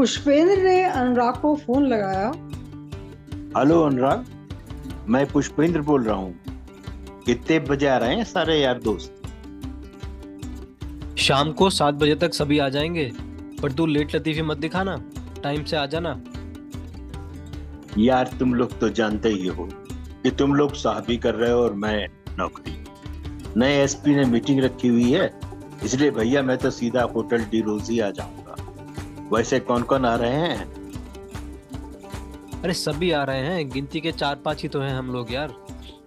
पुष्पेंद्र ने अनुराग को फोन लगाया। हेलो अनुराग, मैं पुष्पेंद्र बोल रहा हूँ। कितने बजे आ रहे हैं सारे यार दोस्त? शाम को 7 बजे तक सभी आ जाएंगे, पर तू लेट लतीफी मत दिखाना, टाइम से आ जाना। यार तुम लोग तो जानते ही हो कि तुम लोग साहबी कर रहे हो और मैं नौकरी। नए एसपी ने मीटिंग रखी हुई है, इसलिए भैया मैं तो सीधा होटल डी रोजी आ जाऊंगा। वैसे कौन कौन आ रहे हैं? अरे सभी आ रहे हैं, गिनती के 4-5 ही तो हैं हम लोग यार।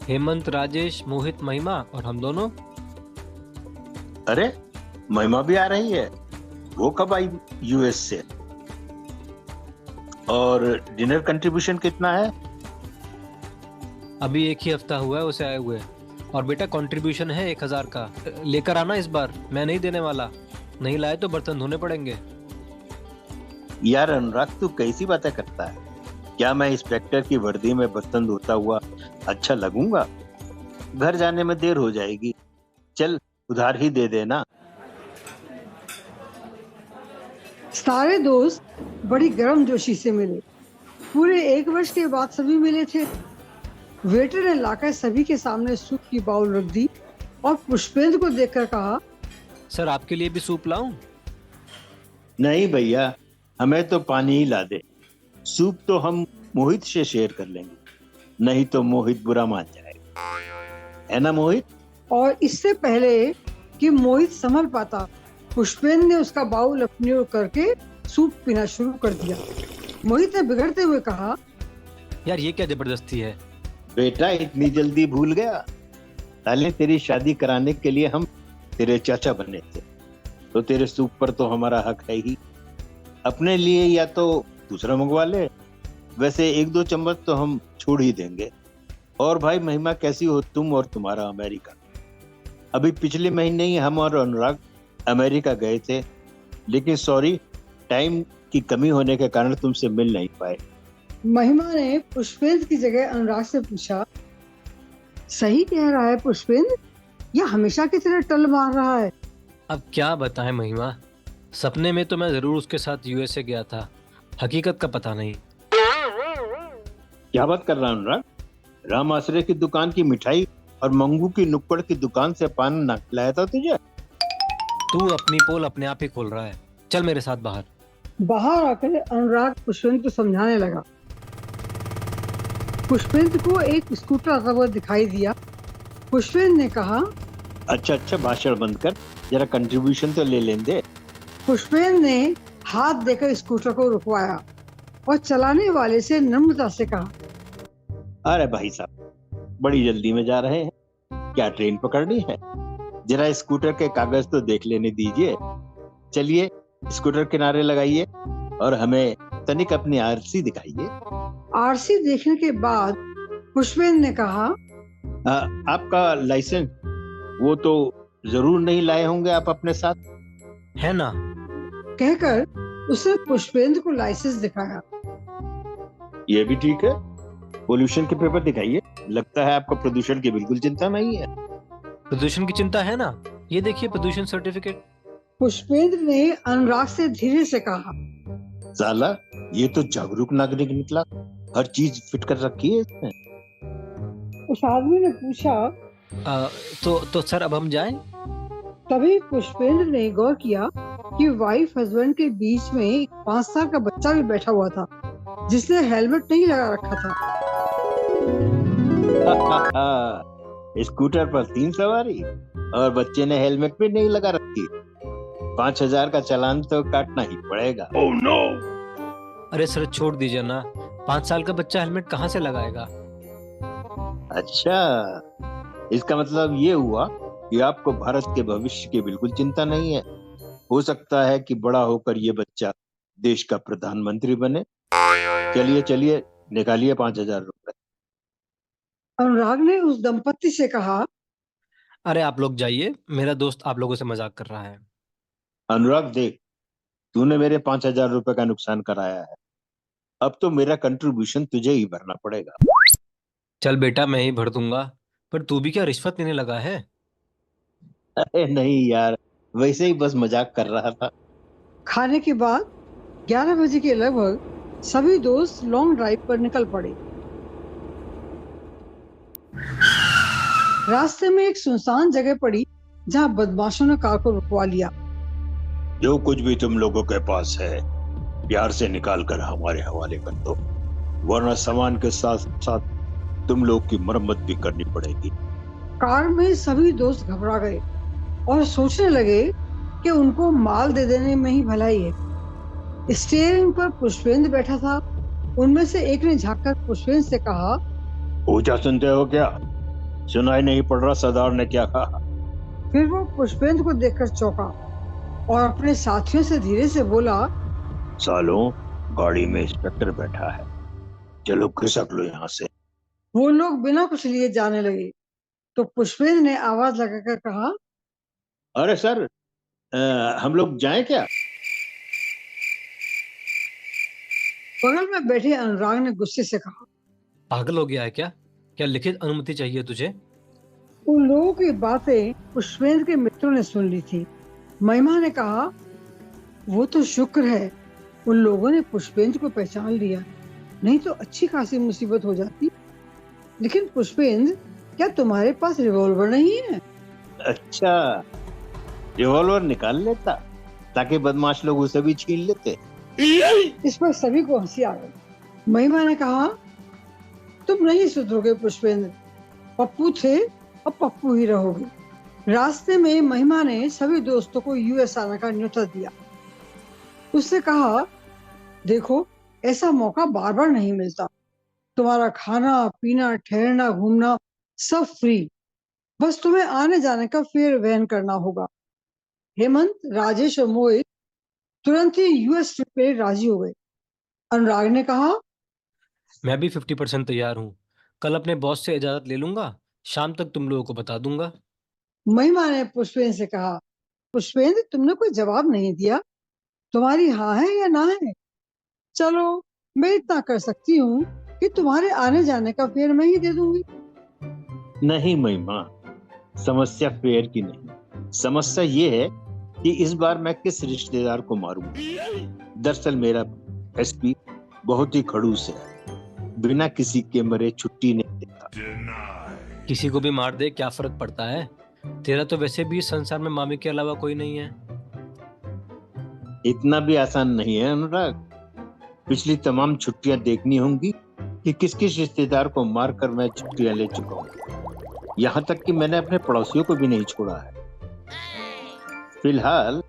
हेमंत, राजेश, मोहित, महिमा और हम दोनों। अरे महिमा भी आ रही है? वो कब आई यूएस से? और डिनर कंट्रीब्यूशन कितना है? अभी एक ही हफ्ता हुआ है उसे आए हुए। और बेटा कंट्रीब्यूशन है 1000 का, लेकर आना इस बार, मैं नहीं देने वाला। नहीं लाए तो बर्तन धोने पड़ेंगे। यार अनुराग, तू कैसी बातें करता है? क्या मैं इंस्पेक्टर की वर्दी में बर्तन धोता हुआ अच्छा लगूंगा? घर जाने में देर हो जाएगी। चल उधार ही दे देना। सारे दोस्त बड़ी गर्मजोशी से मिले। पूरे 1 वर्ष के बाद सभी मिले थे। वेटर ने लाकर सभी के सामने सूप की बाउल रख दी और पुष्पेंद्र को देखकर कहा, सर आपके लिए भी सूप लाऊं? नहीं भैया, हमें तो पानी ही ला दे। सूप तो हम मोहित से शेयर कर लेंगे, नहीं तो मोहित बुरा मान जाएगा, है ना मोहित? और इससे पहले कि मोहित संभल पाता, पुष्पेंद्र ने उसका बाउल अपनी ओर करके सूप पीना शुरू कर दिया। मोहित ने बिगड़ते हुए कहा, यार ये क्या जबरदस्ती है? बेटा इतनी जल्दी भूल गया? पहले तेरी शादी कराने के लिए हम तेरे चाचा बने थे, तो तेरे सूप पर तो हमारा हक है ही। अपने लिए या तो दूसरा मंगवा ले, वैसे 1-2 चम्मच तो हम छोड़ ही देंगे। और भाई महिमा, कैसी हो तुम और तुम्हारा अमेरिका? अभी पिछले महीने ही हम और अनुराग अमेरिका गए थे, लेकिन सॉरी, टाइम की कमी होने के कारण तुमसे मिल नहीं पाए। महिमा ने पुष्पेंद्र की जगह अनुराग से पूछा, सही कह रहा है पुष्पेंद्र, या हमेशा की तरह टल मार रहा है? अब क्या बताएं महिमा, सपने में तो मैं जरूर उसके साथ यूएसए गया था, हकीकत का पता नहीं। क्या बात कर रहा अनुराग? राम आश्रय की दुकान की मिठाई और मंगू की नुक्कड़ की दुकान से पान ना खिलाया था तुझे? तू अपनी पोल अपने आप ही खोल रहा है, चल मेरे साथ बाहर। बाहर आकर अनुराग पुष्पेंद्र को समझाने लगा। पुष्पेंद्र को एक स्कूटर आता हुआ दिखाई दिया। पुष्पेंद्र ने कहा, अच्छा भाषण बंद कर, जरा कंट्रीब्यूशन तो ले लें दे। पुष्पेंद्र ने हाथ देकर स्कूटर को रुकवाया और चलाने वाले से नम्रता से कहा, अरे भाई साहब, बड़ी जल्दी में जा रहे हैं, क्या ट्रेन पकड़नी है? जरा स्कूटर के कागज तो देख लेने दीजिए। चलिए स्कूटर किनारे लगाइए और हमें तनिक अपनी आरसी दिखाइए। आरसी देखने के बाद पुष्पेंद्र ने कहा, आपका लाइसेंस वो तो जरूर नहीं लाए होंगे आप अपने साथ, है ना? कहकर उसने पुष्पेंद्र को लाइसेंस दिखाया। ये भी ठीक है। पोल्यूशन के पेपर दिखाइए, लगता है आपको प्रदूषण की बिल्कुल चिंता नहीं है। प्रदूषण की चिंता है ना, ये देखिए प्रदूषण सर्टिफिकेट। पुष्पेंद्र ने अनुराग से धीरे से कहा, साला ये तो जागरूक नागरिक निकला, हर चीज फिट कर रखी है इसने। उस आदमी ने पूछा, तो सर अब हम जाएं? तभी पुष्पेंद्र ने गौर किया कि वाइफ हस्बैंड के बीच में एक 5 साल का बच्चा भी बैठा हुआ था, जिसने हेलमेट नहीं लगा रखा था। स्कूटर पर 3 सवारी और बच्चे ने हेलमेट भी नहीं लगा रखी। 5000 का चालान तो काटना ही पड़ेगा। Oh no! अरे सर छोड़ दीजिए ना, 5 साल का बच्चा हेलमेट कहाँ से लगाएगा? अच्छा, इसका मतलब ये हुआ कि आपको भारत के भविष्य की बिल्कुल चिंता नहीं है। हो सकता है कि बड़ा होकर ये बच्चा देश का प्रधानमंत्री बने। चलिए निकालिए 5000 रुपए। अनुराग ने उस दंपत्ति से कहा, अरे आप लोग जाइए, मेरा दोस्त आप लोगों से मजाक कर रहा है। अनुराग देख, तूने मेरे 5000 रुपए का नुकसान कराया है, अब तो मेरा कंट्रीब्यूशन तुझे ही भरना पड़ेगा। चल बेटा मैं ही भर दूंगा, पर तू भी क्या रिश्वत लेने लगा है? अरे नहीं यार, वैसे ही बस मजाक कर रहा था। खाने के बाद 11 बजे के लगभग सभी दोस्त लॉन्ग ड्राइव पर निकल पड़े। रास्ते में एक सुनसान जगह पड़ी जहां बदमाशों ने कार को रुकवा लिया। जो कुछ भी तुम लोगों के पास है प्यार से निकाल कर हमारे हवाले कर दो, वरना सामान के साथ साथ तुम लोग की मरम्मत भी करनी पड़ेगी। कार में सभी दोस्त घबरा गए और सोचने लगे कि उनको माल दे देने में ही भलाई है। स्टीयरिंग पर पुष्पेंद्र बैठा था। उनमें से एक ने झांककर पुष्पेंद्र से कहा, ऊंचा सुनते हो क्या? सुनाई नहीं पड़ रहा सरदार ने क्या कहा? फिर वो पुष्पेंद्र को देखकर चौंका और अपने साथियों से धीरे से बोला, सालों, गाड़ी में इंस्पेक्टर बैठा है, चलो खिसक लो यहाँ से। वो लोग बिना कुछ लिए जाने लगे तो पुष्पेंद्र ने आवाज लगाकर कहा, अरे सर, हम लोग जाएं क्या? बगल में बैठे अनुराग ने गुस्से से कहा। पागल हो गया है क्या? क्या लिखित अनुमति चाहिए तुझे? उन लोगों की बातें पुष्पेंद्र के मित्रों ने सुन ली थी। महिमा ने कहा, वो तो शुक्र है उन लोगों ने पुष्पेंद्र को पहचान लिया, नहीं तो अच्छी खासी मुसीबत हो जाती। लेकिन पुष्पेंद्र, क्या तुम्हारे पास रिवॉल्वर नहीं है? अच्छा, रिवॉल्वर निकाल लेता ताकि बदमाश लोग उसे भी छीन लेते। इस पर सभी को हंसी आ गई। महिमा ने कहा, तुम नहीं सुधरोगे पुष्पेंद्र, पप्पू थे और पप्पू ही रहोगे। रास्ते में महिमा ने सभी दोस्तों को यूएस आने का न्योता दिया। उससे कहा, देखो, ऐसा मौका बार बार नहीं मिलता। तुम्हारा खाना पीना ठहरना घूमना सब फ्री, बस तुम्हें आने जाने का फेयर वहन करना होगा। हेमंत, राजेश और मोहित तुरंत ही यूएस ट्रिप पे राजी हो गए। अनुराग ने कहा, मैं भी 50% तैयार हूँ। कल अपने बॉस से इजाजत ले लूंगा, शाम तक तुम लोगों को बता दूंगा। महिमा ने पुष्पेंद्र से कहा, पुष्पेंद्र, तुमने कोई जवाब नहीं दिया, तुम्हारी हाँ है या ना है? चलो, मैं इतना कर सकती हूँ कि तुम्हारे आने जाने का फेयर मैं ही दे दूंगी। नहीं महिमा, समस्या फेयर की नहीं, समस्या ये है कि इस बार मैं किस रिश्तेदार को मारूंगा। दरअसल मेरा एसपी बहुत ही खड़ूस है, बिना किसी के मरे छुट्टी नहीं देता। किसी को भी मार दे, क्या फर्क पड़ता है? तेरा तो वैसे भी इस संसार में मामी के अलावा कोई नहीं है। इतना भी आसान नहीं है अनुराग। पिछली तमाम छुट्टियां देखनी होंगी कि किस किस रिश्तेदार को मारकर मैं छुट्टियां ले चुका हूँ। यहाँ तक कि मैंने अपने पड़ोसियों को भी नहीं छोड़ा है। फिलहाल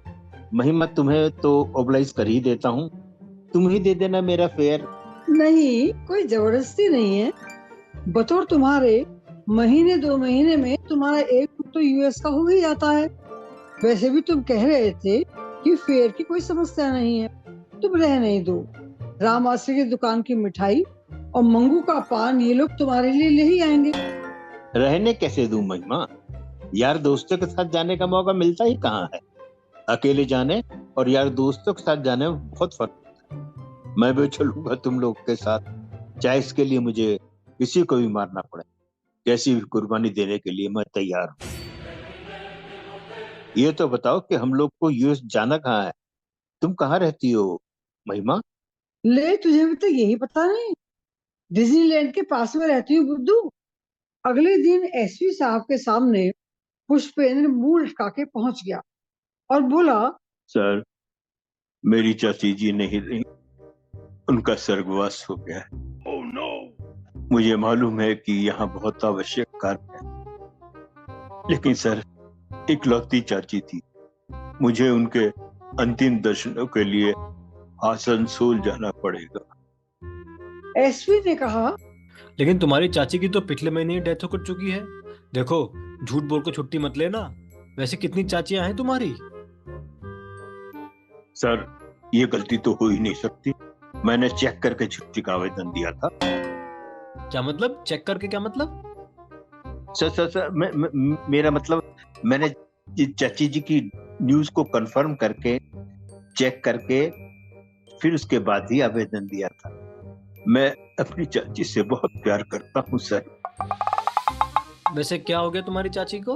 महिमा, तुम्हें तो ओबलाइज कर ही देता हूँ, तुम ही दे देना मेरा फेयर। नहीं, कोई जबरदस्ती नहीं है। बतौर तुम्हारे महीने 2 महीने में तुम्हारा एक ट्रिप तो यूएस का हो ही जाता है। वैसे भी तुम कह रहे थे कि फेयर की कोई समस्या नहीं है, तुम रह नहीं दो। राम आश्री की दुकान की मिठाई और मंगू का पान ये लोग तुम्हारे लिए ले ही आएंगे। रहने कैसे दूं महिमा? यार दोस्तों के साथ जाने का मौका मिलता ही कहाँ है। अकेले जाने और यार दोस्तों के साथ जाने में बहुत फर्क होता है। मैं भी चलूंगा तुम लोग के साथ, चाहे इसके लिए मुझे किसी को भी मारना पड़े। कैसी भी कुर्बानी देने के लिए मैं तैयार हूँ। ये तो बताओ कि हम लोग को यूएस जाना कहाँ है? तुम कहाँ रहती हो महिमा? ले, तुझे भी तो यही पता नहीं? डिज्नीलैंड के पास में रहती हूँ बुद्धू। अगले दिन एसपी साहब के सामने पुष्पेंद्र मुंह लटका के पहुंच गया और बोला, सर, मेरी चाची जी नहीं रही, उनका स्वर्गवास हो गया है। oh, no! मुझे मालूम है कि यहाँ बहुत आवश्यक कार्य है, लेकिन सर, इकलौती चाची थी। मुझे उनके अंतिम दर्शनों के लिए आसनसोल जाना पड़ेगा। एसपी ने कहा, लेकिन तुम्हारी चाची की तो पिछले महीने ही डेथ हो चुकी है। देखो, झूठ बोल को छुट्टी मत लेना। वैसे कितनी चाचियां हैं तुम्हारी? सर, ये गलती तो हो ही नहीं सकती। मैंने चेक करके छुट्टी का आवेदन दिया था। क्या मतलब? चेक करके क्या मतलब? सर, मेरा मतलब, मैंने चाची जी की न्यूज को कंफर्म करके, चेक करके, फिर उसके बाद ही आवेदन दिया था। मैं अपनी चाची से बहुत प्यार करता हूँ सर। वैसे क्या हो गया तुम्हारी चाची को?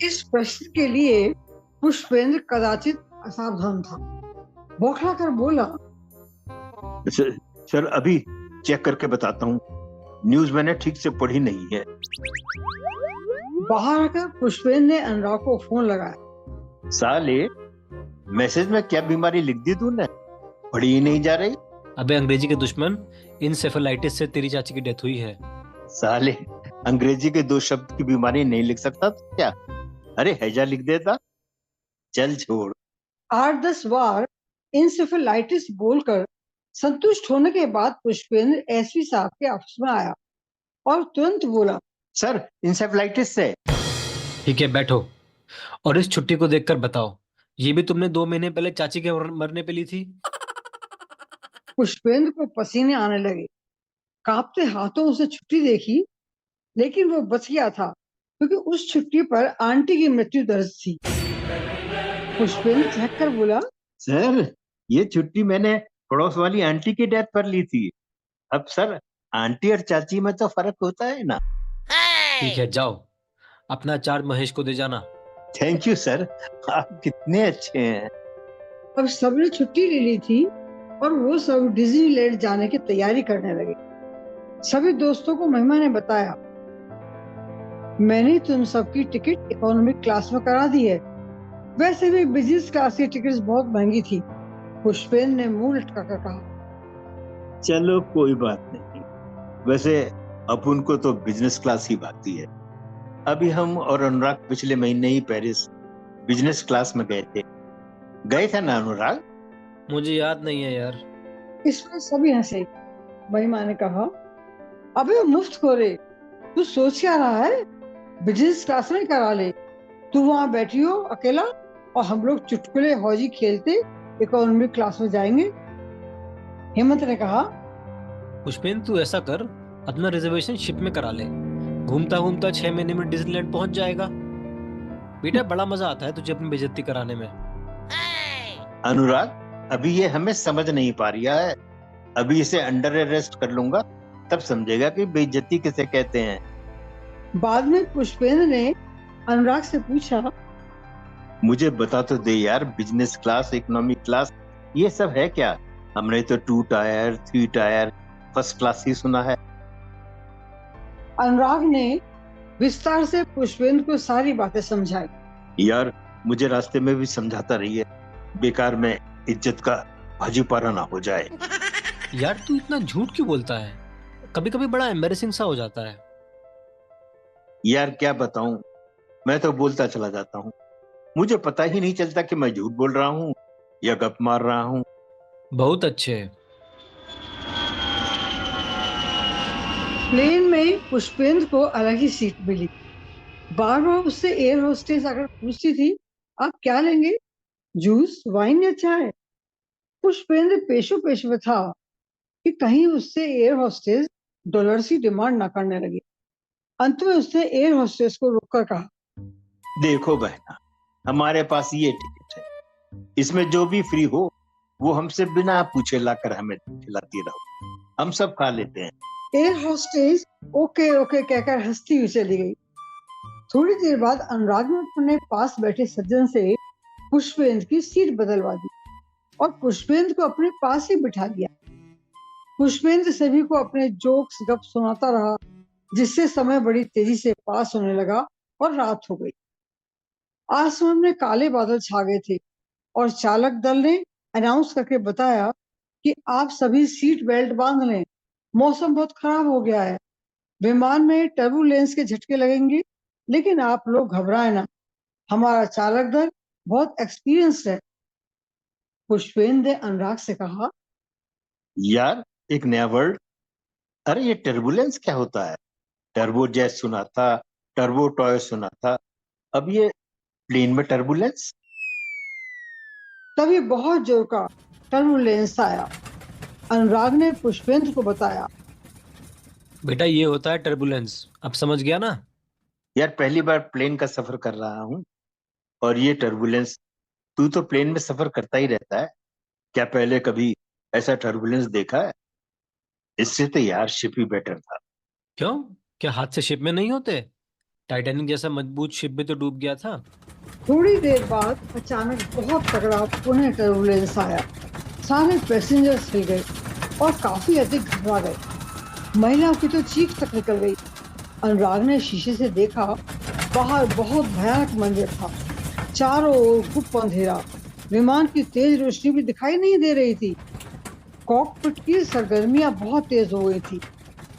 इस प्रश्न के लिए पुष्पेंद्र कदाचित असावधान था। बौखला कर बोला, सर अभी चेक करके बताता हूँ, न्यूज मैंने ठीक से पढ़ी नहीं है। बाहर आकर पुष्पेंद्र ने अनुराग को फोन लगाया। साले, मैसेज में क्या बीमारी लिख दी तूने? पढ़ी ही नहीं जा रही। अबे अंग्रेजी के दुश्मन, इंसेफेलाइटिस से तेरी चाची की डेथ हुई है। साले, अंग्रेजी के 2 शब्द की बीमारी नहीं लिख सकता तो क्या? अरे हैजा लिख देता। चल छोड़। 8-10 बार इंसेफेलाइटिस बोलकर संतुष्ट होने के बाद पुष्पेंद्र एसपी साहब के ऑफिस में आया और तुरंत बोला, सर इंसेफ्लाइटिस से। ठीक है, बैठो और इस छुट्टी को देखकर बताओ, ये भी तुमने 2 महीने पहले चाची के मरने पे ली थी? पुष्पेंद्र को पसीने आने लगे। कांपते हाथों उसे छुट्टी देखी, लेकिन वो बच गया था क्योंकि उस छुट्टी पर आंटी की मृत्यु दर्ज थी। पुष्पेंद्र चहक कर बोला, सर ये छुट्टी मैंने पड़ोस वाली आंटी की डेथ पर ली थी। अब सर, आंटी और चाची में तो फर्क होता है ना। ठीक है, जाओ अपना चार्ज महेश को दे जाना। थैंक यू सर, आप कितने अच्छे हैं। अब सबने छुट्टी ले ली थी और वो सब डिज्नीलैंड जाने की तैयारी करने लगे। सभी दोस्तों को महिमा ने बताया, मैंने तुम सबकी टिकट इकोनॉमिक क्लास में करा दी है। वैसे भी बिजनेस क्लास की टिकट बहुत महंगी थी। पुष्पेंद्र ने मुंह लटका कर कहा। चलो कोई बात नहीं, वैसे अपन को तो बिजनेस क्लास ही भाती है। अभी हम और अनुराग पिछले महीने ही पेरिस बिजनेस क्लास में गए थे ना अनुराग? मुझे याद नहीं है यार। इसमें सभी हंसे। महिमा ने कहा, अबे मुफ्त खोरे, तू सोच क्या रहा है? बिजनेस क्लास में करा ले। तू वहां बैठी हो अकेला और हम लोग चुटकुले हौजी खेलते इकोनॉमिक क्लास में जाएंगे। हेमंत ने कहा, पुष्पेंद्र तू ऐसा कर, अपना रिजर्वेशन शिप में करा ले, घूमता घूमता 6 महीने में डिज्नीलैंड पहुंच जाएगा। बेटा बड़ा मजा आता है तुझे अपनी बेइज्जती कराने में। अनुराग, अभी ये हमें समझ नहीं पा रहा है। अभी इसे अंडर अरेस्ट कर लूंगा, तब समझेगा कि बेइज्जती किसे कहते हैं। बाद में पुष्पेंद्र ने अनुराग से पूछा, मुझे बता तो दे यार, बिजनेस क्लास, इकोनॉमिक क्लास, ये सब है क्या? हमने तो 2 टायर, 3 टायर, फर्स्ट क्लास ही सुना है। अनुराग ने विस्तार से पुष्पेंद्र को सारी बातें समझाई। यार मुझे रास्ते में भी समझाता रहिए, बेकार में इज्जत का भाजीपारा ना हो जाए। यार तू इतना झूठ क्यों बोलता है? कभी कभी बड़ा एम्बैरेसिंग सा हो जाता है। यार क्या बताऊं, मैं तो बोलता चला जाता हूँ। मुझे पता ही नहीं चलता कि मैं झूठ बोल रहा हूँ या गप मार रहा हूँ। बहुत अच्छे। प्लेन में पुष्पेंद्र को अलग ही सीट मिली। बार बार उससे एयर होस्टेस आकर पूछती थी, आप क्या लेंगे, जूस, वाइन या चाय? पुष्पेंद्र पेशो पेश में था कि कहीं उससे एयर होस्टेस डॉलर्स की डिमांड ना करने लगी। अंत में उसने एयर होस्टेस को रोककर कहा, देखो बहना, हमारे पास ये टिकट है, इसमें जो भी फ्री हो वो हमसे बिना पूछे लाकर हमें खिलाती रहो, हम सब खा लेते हैं। एयर होस्टेस ओके ओके कहकर हंसती हुई चली गई। थोड़ी देर बाद अनुराग ने अपने पास बैठे सज्जन से पुष्पेंद्र की सीट बदलवा दी और पुष्पेंद्र को अपने पास ही बिठा दिया। पुष्पेंद्र सभी को अपने जोक्स गप सुनाता रहा, जिससे समय बड़ी तेजी से पास होने लगा और रात हो गई। आसमान में काले बादल छा गए थे और चालक दल ने अनाउंस करके बताया कि आप सभी सीट बेल्ट बांध लें, मौसम बहुत खराब हो गया है, विमान में टर्बुलेंस के झटके लगेंगे, लेकिन आप लोग घबराएं ना, हमारा चालक दल बहुत एक्सपीरियंस्ड है। पुष्पेंद्र ने अनुराग से कहा, यार एक नया वर्ड, अरे ये टर्बुलेंस क्या होता है? टर्बो जेट सुना था, टर्बो टॉय सुना था, अब ये प्लेन में टर्बुलेंस। तभी बहुत जोर का टर्बुलेंस आया। अनुराग ने पुष्पेंद्र को बताया, बेटा ये होता है टर्बुलेंस, अब समझ गया ना? यार पहली बार प्लेन का सफर कर रहा हूँ और ये टर्बुलेंस, तू तो प्लेन में सफर करता ही रहता है, क्या पहले कभी ऐसा टर्बुलेंस देखा है? इससे तो यार शिप ही बेटर था। क्यों, क्या हाथ से शिप में नहीं होते? टाइटैनिक जैसा मजबूत शिप भी तो डूब गया था। थोड़ी देर बाद अचानक बहुत तगड़ा पुनः टर्बुलेंस आया। सारे पैसेंजर्स हिल गए और काफी अधिक घबरा गए। महिला की तो चीख तक निकल गई। अनुराग ने शीशे से देखा, बाहर बहुत भयानक मंजर था। चारों ओर गुप्त अंधेरा, विमान की तेज रोशनी भी दिखाई नहीं दे रही थी। कॉकपिट की सरगर्मियां बहुत तेज हो गई थी।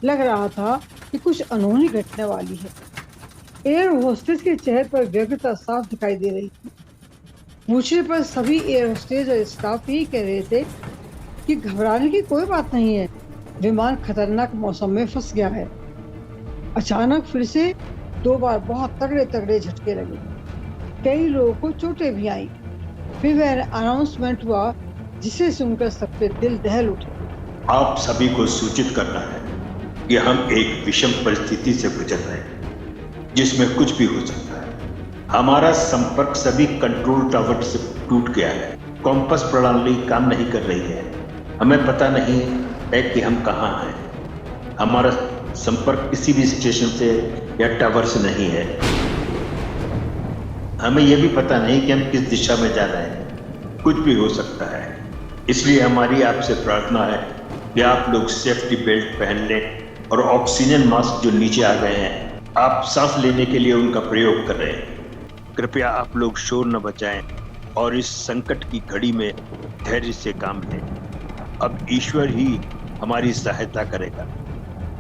लग रहा था कि कुछ अनहोनी घटने वाली है। एयर होस्टेस के चेहरे पर व्यग्रता साफ दिखाई दे रही थी। पूछने पर सभी एयर होस्टेस और स्टाफ यही कह रहे थे कि घबराने की कोई बात नहीं है, विमान खतरनाक मौसम में फंस गया है। अचानक फिर से 2 बार बहुत तगड़े तगड़े झटके लगे। कई लोगों को चोटें भी आई। फिर वह अनाउंसमेंट हुआ जिसे सुनकर सबके दिल दहल उठे। आप सभी को सूचित करना है कि हम एक विषम परिस्थिति से गुजर रहे हैं जिसमें कुछ भी हो सकता है। हमारा संपर्क सभी कंट्रोल टावर से टूट गया है। कॉम्पस प्रणाली काम नहीं कर रही है। हमें पता नहीं है कि हम कहाँ हैं। हमारा संपर्क किसी भी स्टेशन से या टावर से नहीं है। हमें यह भी पता नहीं कि हम किस दिशा में जा रहे हैं। कुछ भी हो सकता है। इसलिए हमारी आपसे प्रार्थना है कि आप लोग सेफ्टी बेल्ट पहन लें और ऑक्सीजन मास्क जो नीचे आ गए हैं आप सांस लेने के लिए उनका प्रयोग कर रहे हैं। कृपया आप लोग शोर न बचाएं और इस संकट की घड़ी में धैर्य से काम लें। अब ईश्वर ही हमारी सहायता करेगा।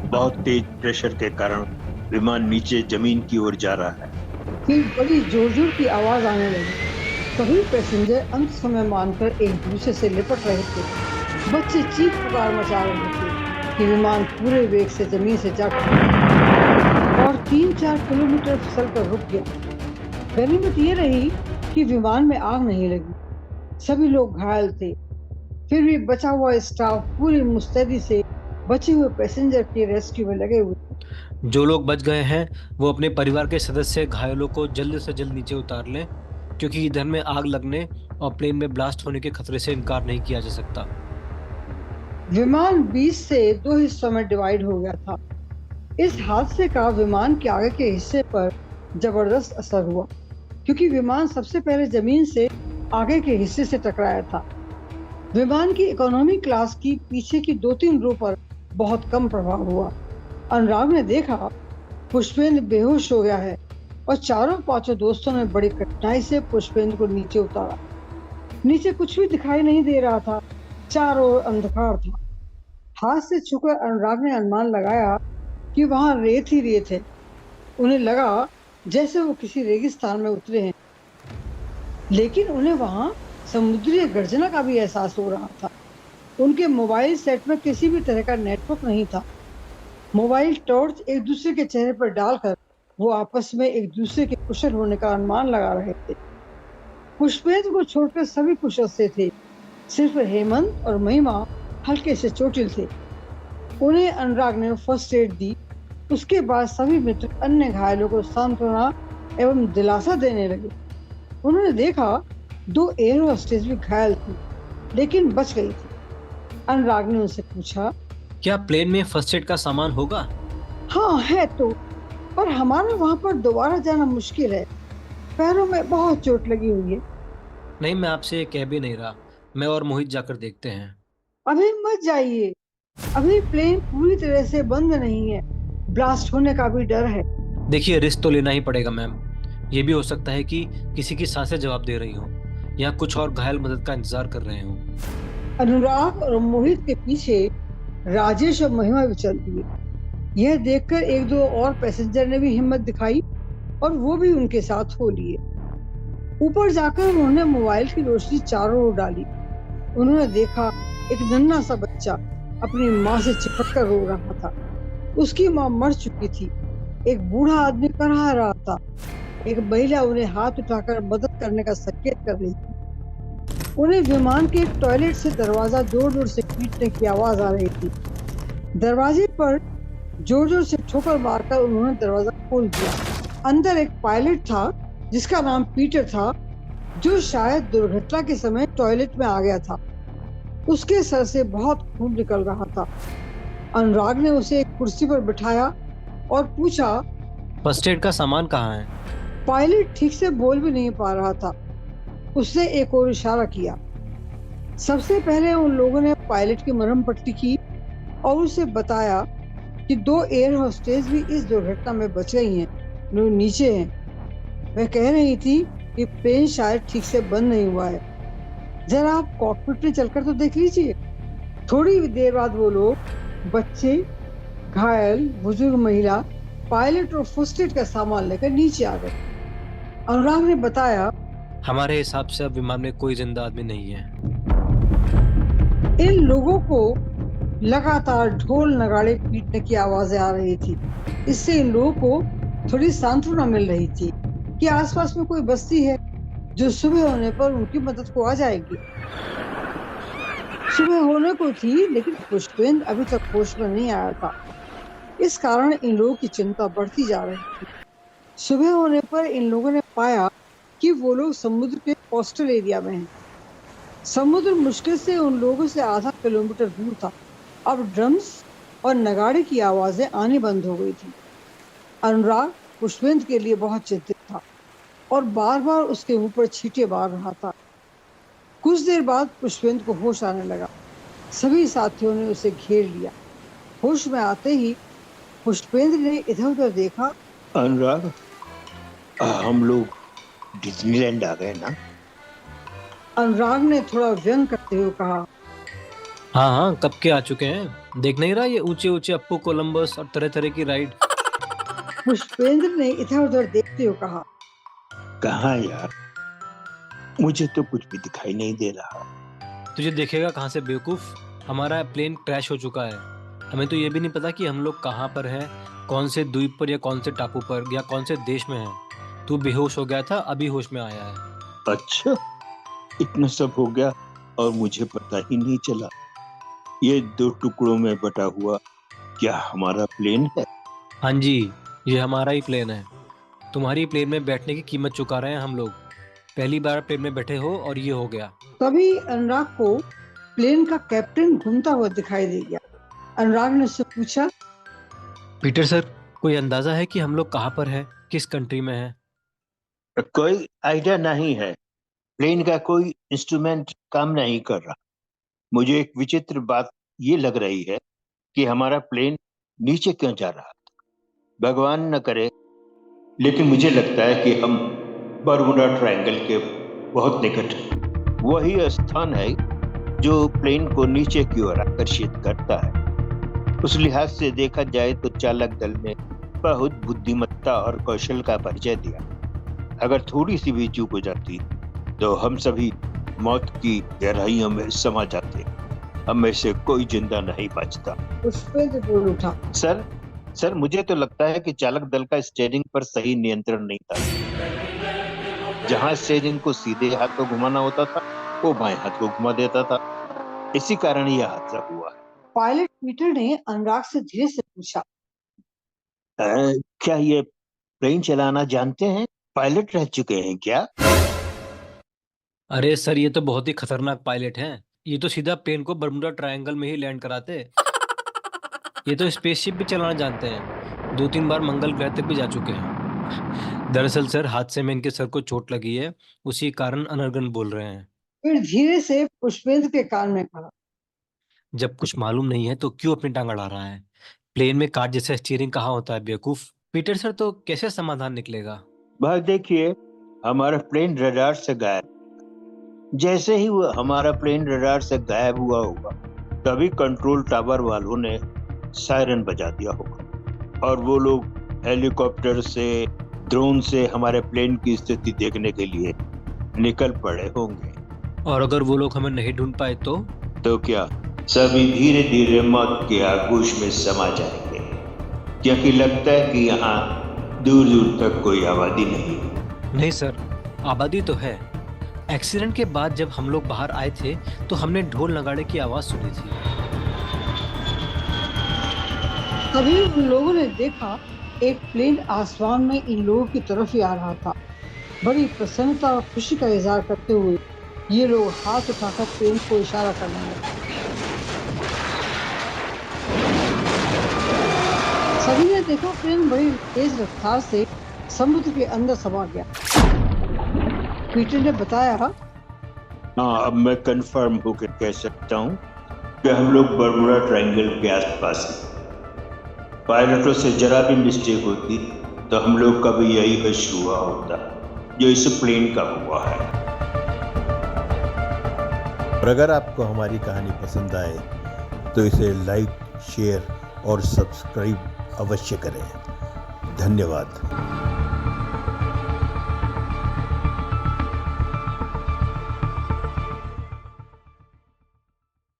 बहुत तेज प्रेशर के कारण विमान नीचे जमीन की ओर जा रहा है। फिर बड़ी जोर जोर की आवाज आने लगी। सभी पैसेंजर अंत समय मानकर एक दूसरे से लिपट रहे थे। बच्चे चीख पुकार मचा रहे थे कि विमान पूरे वेग से जमीन से जा टकराया और 3-4 किलोमीटर फिसल कर रुक गया। गनीमत ये रही कि विमान में आग नहीं लगी। सभी लोग घायल थे। फिर भी बचा हुआ स्टाफ पूरी मुस्तैदी से बचे हुए पैसेंजर के रेस्क्यू में लगे हुए। जो लोग बच गए हैं वो अपने परिवार के सदस्य घायलों को जल्द से जल्द नीचे उतार लें, क्योंकि ईंधन में आग लगने और प्लेन में ब्लास्ट होने के खतरे से इनकार नहीं किया जा सकता। विमान 20 से 2 हिस्सों में डिवाइड हो गया था। इस हादसे का विमान के आगे के हिस्से पर जबरदस्त असर हुआ, क्योंकि विमान सबसे पहले जमीन से आगे के हिस्से से टकराया था। विमान की इकोनॉमी क्लास की पीछे की 2-3 रो पर बहुत कम प्रभाव हुआ। अनुराग ने देखा पुष्पेंद्र बेहोश हो गया है और चारों पांचों दोस्तों ने बड़ी कठिनाई से पुष्पेंद्र को नीचे उतारा। नीचे कुछ भी दिखाई नहीं दे रहा था। चारों ओर अंधकार था। हाथ से छूकर अनुराग ने अनुमान लगाया कि वहां रेत ही रेत है। उन्हें लगा जैसे वो किसी रेगिस्तान में उतरे हैं, लेकिन उन्हें वहां समुद्री गर्जना का भी एहसास हो रहा था। उनके मोबाइल सेट में किसी भी तरह का नेटवर्क नहीं था। मोबाइल टॉर्च एक दूसरे के चेहरे पर डालकर वो आपस में एक दूसरे के कुशल होने का अनुमान लगा रहे थे। पुष्पेंद्र को छोड़कर सभी कुशल से थे। सिर्फ हेमंत और महिमा हल्के से चोटिल थे। उन्हें अनुराग ने फर्स्ट एड दी। उसके बाद सभी मित्र अन्य घायलों को सांत्वना एवं दिलासा देने लगे। उन्होंने देखा 2 एयर होस्टेस भी घायल थी, लेकिन बच गई थी। अनुराग ने उनसे पूछा, क्या प्लेन में फर्स्ट एड का सामान होगा? हाँ है तो, पर हमारा वहां पर दोबारा जाना मुश्किल है। पैरों में बहुत चोट लगी हुई है। नहीं, मैं आपसे ये कह भी नहीं रहा। मैं और मोहित जाकर देखते हैं। अभी मत जाइए। अभी प्लेन पूरी तरह से बंद नहीं है। ब्लास्ट होने का भी डर है। देखिए, रिस्क तो लेना ही पड़ेगा मैम। ये भी हो सकता है कि किसी की सांसें जवाब दे रही हों या कुछ और घायल मदद का इंतजार कर रहे हों। अनुराग और मोहित के पीछे राजेश और महिमा भी चल दिए। यह देखकर 1-2 और पैसेंजर ने भी हिम्मत दिखाई और वो भी उनके साथ हो लिए। ऊपर जाकर उन्होंने मोबाइल की रोशनी चारों ओर डाली। उन्होंने देखा एक नन्हा सा बच्चा अपनी माँ से चिपक कर रो रहा था। उसकी माँ मर चुकी थी। एक बूढ़ा आदमी कराह रहा था। एक महिला उन्हें हाथ उठाकर मदद करने का संकेत कर रही थी। उन्हें विमान के एक टॉयलेट से दरवाजा जोर जोर से पीटने की आवाज आ रही थी। दरवाजे पर जोर जोर से ठोकर मारकर उन्होंने दरवाजा खोल दिया। अंदर एक पायलट था जिसका नाम पीटर था, जो शायद दुर्घटना के समय टॉयलेट में आ गया था। उसके सर से बहुत खून निकल रहा था। अनुराग ने उसे एक कुर्सी पर बिठाया और पूछा, फर्स्ट एड का सामान कहाँ है? पायलट ठीक से बोल भी नहीं पा रहा था। उसने एक और इशारा किया। सबसे पहले उन लोगों ने पायलट की मरहम पट्टी की और उसे बताया कि 2 एयर होस्टेस भी इस दुर्घटना में बच गई हैं, जो नीचे हैं। वह कह रही थी कि प्लेन शायद ठीक से बंद नहीं हुआ है। जरा आप कॉकपिट में चलकर तो देख लीजिए। थोड़ी देर बाद वो लोग, बच्चे, घायल, बुजुर्ग महिला, पायलट और फर्स्ट एड का सामान लेकर नीचे आ गए। अनुराग ने बताया, हमारे हिसाब से अब विमान में कोई जिंदा आदमी नहीं है। इन लोगों को लगातार ढोल नगाड़े पीटने की आवाजें आ रही थी। इससे इन लोगों को थोड़ी सांत्वना मिल रही थी कि आसपास में कोई बस्ती है जो सुबह होने पर उनकी मदद को आ जाएगी। सुबह होने को थी, लेकिन पुष्पेंद्र अभी तक होश में नहीं आया था। इस कारण इन लोगों की चिंता बढ़ती जा रही थी। सुबह होने पर इन लोगों ने पाया कि वो लोग समुद्र के कोस्टल एरिया में हैं। समुद्र मुश्किल से उन लोगों से आधा किलोमीटर दूर था। अब ड्रम्स और नगाड़े की आवाजें आनी बंद हो गई थी। अनुराग पुष्पेंद्र के लिए बहुत चिंतित था और बार बार उसके मुंह पर छींटे मार रहा था। कुछ देर बाद पुष्पेंद्र को होश आने लगा। सभी साथियों ने उसे घेर लिया। होश में आते ही पुष्पेंद्र ने इधर उधर देखा। अनुराग, हम लोग डिज्नीलैंड आ गए ना? अनुराग ने थोड़ा व्यंग करते हुए कहा। हाँ हाँ, कब के आ चुके हैं। देख नहीं रहा ये ऊंचे ऊंचे अप्पू कोलंबस और तरह तरह की राइड। पुष्पेंद्र ने इधर उधर देखते हुए कहा। कहाँ यार, मुझे तो कुछ भी दिखाई नहीं दे रहा। तुझे देखेगा कहाँ से बेवकूफ। हमारा प्लेन क्रैश हो चुका है। हमें तो ये भी नहीं पता कि हम लोग कहाँ पर हैं, कौन से द्वीप पर या कौन से टापू पर या कौन से देश में हैं। तू बेहोश हो गया था, अभी होश में आया है। अच्छा, इतना सब हो गया और मुझे पता ही नहीं चला। ये 2 टुकड़ों में बटा हुआ क्या हमारा प्लेन है? हाँ जी, ये हमारा ही प्लेन है। तुम्हारी प्लेन में बैठने की कीमत चुका रहे हैं हम लोग। पहली बार प्लेन में बैठे हो और ये हो गया। तभी अनुराग को प्लेन का कैप्टन घूमता हुआ दिखाई दे गया। अनुराग ने उससे पूछा, पीटर सर, कोई अंदाजा है कि हम लोग कहाँ पर हैं, किस कंट्री में हैं? कोई आइडिया नहीं है। प्लेन का कोई इंस्ट्रूमेंट काम नहीं कर रहा। मुझे एक विचित्र बात ये लग रही है कि हमारा प्लेन नीचे क्यों जा रहा था। भगवान न करे, लेकिन मुझे लगता है कि हम बरमुडा ट्रायंगल के बहुत निकट हैं। वही स्थान है जो प्लेन को नीचे की ओर आकर्षित करता है। उस लिहाज से देखा जाए तो चालक दल ने बहुत बुद्धिमत्ता और कौशल का परिचय दिया। अगर थोड़ी सी भी चूक हो जाती तो हम सभी मौत की गहराइयों में समा जाते। हम में से कोई जिंदा नहीं बचता। पुष्पेंद्र बोल उठा। सर, मुझे तो लगता है कि चालक दल का स्टीयरिंग पर सही नियंत्रण नहीं था। जहां स्टीयरिंग को सीधे हाथ को घुमाना होता था, वो बाएं हाथ को घुमा देता था। इसी कारण यह हादसा हुआ है। पायलट पीटर ने अनुराग से धीरे से पूछा। क्या ये प्लेन चलाना जानते हैं? पायलट रह चुके हैं क्या? अरे सर, ये तो बहुत ही खतरनाक पायलट हैं। ये तो सीधा प्लेन को बर्मुडा ट्रायंगल में ही लैंड कराते। ये तो स्पेसशिप भी चलाना जानते हैं। 2-3 बार मंगल ग्रह तक भी जा चुके हैं। दरअसल सर, हादसे में इनके सर को चोट लगी है, उसी कारण अनर्गन बोल रहे हैं। फिर धीरे से पुष्पेंद्र के कान में कहा। जब कुछ मालूम नहीं है तो क्यों अपनी टांग अड़ा रहा है। प्लेन में कार जैसा स्टीयरिंग कहाँ होता है बेवकूफ। पीटर सर, तो कैसे समाधान निकलेगा? भाई देखिए, हमारा प्लेन रडार से गायब। जैसे ही वो हमारा प्लेन रडार से गायब हुआ होगा, तभी कंट्रोल टावर वालों ने सायरन बजा दिया होगा और वो लोग हेलीकॉप्टर से, ड्रोन से हमारे प्लेन की स्थिति देखने के लिए निकल पड़े होंगे। और अगर वो लोग हमें नहीं ढूंढ पाए तो क्या सभी धीरे धीरे मौत के आगोश में समा जाएंगे, क्योंकि लगता है कि यहाँ दूर दूर तक कोई आबादी नहीं। नहीं सर, आबादी तो है। एक्सीडेंट के बाद जब हम लोग बाहर आए थे तो हमने ढोल नगाड़े की आवाज सुनी थी। तभी उन लोगों ने देखा एक प्लेन आसमान में इन लोगों की तरफ ही आ रहा था। बड़ी प्रसन्नता और खुशी का इजहार करते हुए ये लोग हाथ उठाकर प्लेन को इशारा करने लगे। सभी ने देखा प्लेन बड़ी तेज रफ्तार से समुद्र के अंदर समा गया। पीटर ने बताया, हाँ, अब मैं कंफर्म होकर कह सकता हूँ कि हम लोग बर्मुडा ट्रायंगल के आसपास हैं। पायलटों से जरा भी मिस्टेक होती तो हम लोग का भी यही हश हुआ होता जो इस प्लेन का हुआ है। और अगर आपको हमारी कहानी पसंद आए तो इसे लाइक, शेयर और सब्सक्राइब अवश्य करें। धन्यवाद।